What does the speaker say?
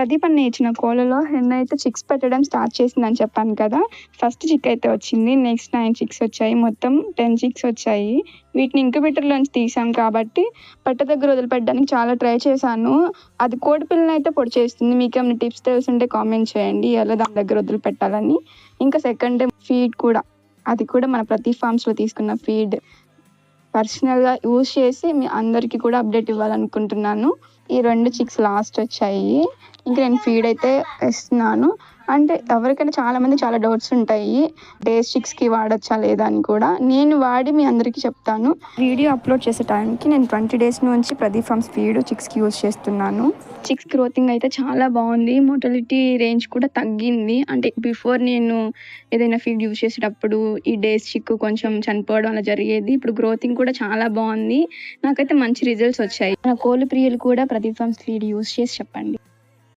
ప్రదీప్ అన్న ఇచ్చిన కోళ్ళలో హెన్ అయితే చిక్స్ పెట్టడం స్టార్ట్ చేసిందని చెప్పాను కదా. ఫస్ట్ చిక్ అయితే వచ్చింది, నెక్స్ట్ 9 చిక్స్ వచ్చాయి, మొత్తం 10 చిక్స్ వచ్చాయి. వీటిని ఇంక్యుబేటర్లోంచి తీసాం కాబట్టి పెట్ట దగ్గర వదిలిపెట్టడానికి చాలా ట్రై చేశాను. అది కోడి పిల్లని అయితే పొడి చేస్తుంది. మీకు ఏమైనా టిప్స్ తెలుసుంటే కామెంట్ చేయండి ఎలా దాని దగ్గర వదిలిపెట్టాలని. ఇంకా సెకండ్ ఫీడ్ కూడా, అది కూడా మన ప్రదీప్ ఫార్మ్స్లో తీసుకున్న ఫీడ్ పర్సనల్గా యూజ్ చేసి మీ అందరికీ కూడా అప్డేట్ ఇవ్వాలనుకుంటున్నాను. ఈ 2 చిక్స్ లాస్ట్ వచ్చాయి. ఇంకా నేను ఫీడ్ అయితే ఇస్తున్నాను. అంటే ఎవరికైనా చాలామంది చాలా డౌట్స్ ఉంటాయి, డేస్ చిక్స్కి వాడచ్చా లేదా అని కూడా. నేను వాడి మీ అందరికీ చెప్తాను. వీడియో అప్లోడ్ చేసే టైంకి నేను 20 డేస్ నుంచి ప్రదీప్ ఫార్మ్స్ ఫీడ్ చిక్స్కి యూజ్ చేస్తున్నాను. చిక్స్ గ్రోతింగ్ అయితే చాలా బాగుంది. మోర్టాలిటీ రేంజ్ కూడా తగ్గింది. అంటే బిఫోర్ నేను ఏదైనా ఫీడ్ యూజ్ చేసేటప్పుడు ఈ డేస్ చిక్ కొంచెం చనిపోవడం అలా జరిగేది. ఇప్పుడు గ్రోతింగ్ కూడా చాలా బాగుంది. నాకైతే మంచి రిజల్ట్స్ వచ్చాయి. మన కోళ్ళు ప్రియులు కూడా ప్రదీప్ ఫార్మ్స్ ఫీడ్ యూజ్ చేసి చెప్పండి.